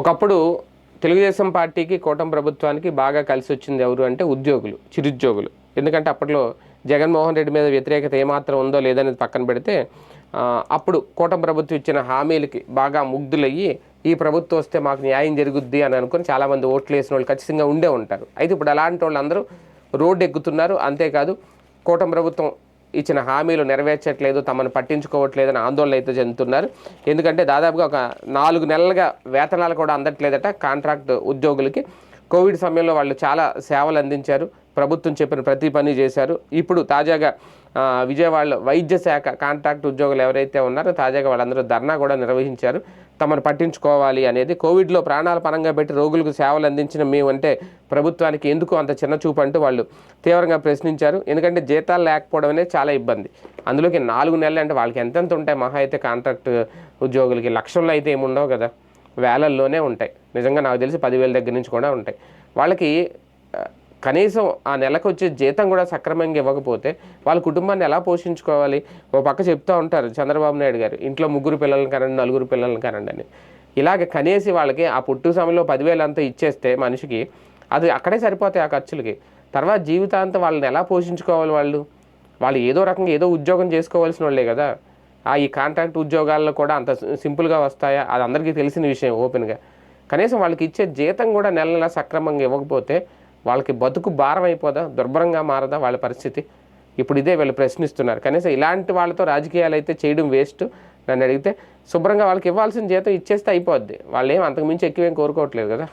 ఒకప్పుడు తెలుగుదేశం పార్టీకి కూటమి ప్రభుత్వానికి బాగా కలిసి వచ్చింది ఎవరు అంటే ఉద్యోగులు, చిరుద్యోగులు. ఎందుకంటే అప్పట్లో జగన్మోహన్ రెడ్డి మీద వ్యతిరేకత ఏమాత్రం ఉందో లేదనేది పక్కన పెడితే అప్పుడు కూటమి ప్రభుత్వం ఇచ్చిన హామీలకి బాగా ముగ్ధులయ్యి ఈ ప్రభుత్వం వస్తే మాకు న్యాయం జరుగుద్ది అని అనుకుని చాలామంది ఓట్లు వేసిన వాళ్ళు ఖచ్చితంగా ఉండే ఉంటారు. అయితే ఇప్పుడు అలాంటి వాళ్ళందరూ రోడ్డు ఎక్కుతున్నారు. అంతేకాదు కూటమి ప్రభుత్వం ఇచ్చిన హామీలు నెరవేర్చట్లేదు, తమను పట్టించుకోవట్లేదని ఆందోళన అయితే చెందుతున్నారు. ఎందుకంటే దాదాపుగా ఒక 4 నెలలుగా వేతనాలు కూడా అందట్లేదట కాంట్రాక్ట్ ఉద్యోగులకి. కోవిడ్ సమయంలో వాళ్ళు చాలా సేవలు అందించారు, ప్రభుత్వం చెప్పిన ప్రతి పని చేశారు. ఇప్పుడు తాజాగా విజయవాడలో వైద్య శాఖ కాంట్రాక్ట్ ఉద్యోగులు ఎవరైతే ఉన్నారో తాజాగా వాళ్ళందరూ ధర్నా కూడా నిర్వహించారు. తమను పట్టించుకోవాలి అనేది, కోవిడ్లో ప్రాణాల పరంగా పెట్టి రోగులకు సేవలు అందించిన మేమంటే ప్రభుత్వానికి ఎందుకు అంత చిన్న చూపు అంటూ వాళ్ళు తీవ్రంగా ప్రశ్నించారు. ఎందుకంటే జీతాలు లేకపోవడం అనేది చాలా ఇబ్బంది. అందులోకి 4 నెలలు అంటే వాళ్ళకి ఎంతెంత ఉంటాయి? మహా అయితే కాంట్రాక్ట్ ఉద్యోగులకి లక్షల్లో అయితే ఏముండవు కదా, వేలల్లోనే ఉంటాయి. నిజంగా నాకు తెలిసి 10,000 దగ్గర నుంచి కూడా ఉంటాయి. వాళ్ళకి కనీసం ఆ నెలకు వచ్చే జీతం కూడా సక్రమంగా ఇవ్వకపోతే వాళ్ళ కుటుంబాన్ని ఎలా పోషించుకోవాలి? ఓ పక్క చెప్తూ ఉంటారు చంద్రబాబు నాయుడు గారు, ఇంట్లో 3 పిల్లల్ని కనండి, 4 పిల్లల్ని కనండి అని. ఇలాగ కనేసి వాళ్ళకి ఆ పుట్టు సమయంలో 10,000 అంతా ఇచ్చేస్తే మనిషికి అది అక్కడే సరిపోతాయి ఆ ఖర్చులకి. తర్వాత జీవితాంతం వాళ్ళని ఎలా పోషించుకోవాలి? వాళ్ళు ఏదో రకంగా ఏదో ఉద్యోగం చేసుకోవాల్సిన వాళ్ళే కదా. ఈ కాంట్రాక్ట్ ఉద్యోగాల్లో కూడా అంత సింపుల్గా వస్తాయా? అది అందరికీ తెలిసిన విషయం ఓపెన్గా. కనీసం వాళ్ళకి ఇచ్చే జీతం కూడా నెల నెల సక్రమంగా ఇవ్వకపోతే వాళ్ళకి బతుకు భారం అయిపోదా? దుర్భరంగా మారదా వాళ్ళ పరిస్థితి? ఇప్పుడు ఇదే వీళ్ళు ప్రశ్నిస్తున్నారు. కనీసం ఇలాంటి వాళ్ళతో రాజకీయాలు అయితే చేయడం వేస్ట్. నన్ను అడిగితే శుభ్రంగా వాళ్ళకి ఇవ్వాల్సిన జీతం ఇచ్చేస్తే అయిపోద్ది. వాళ్ళు ఏం అంతకుమించి ఎక్కువేం కోరుకోవట్లేదు కదా.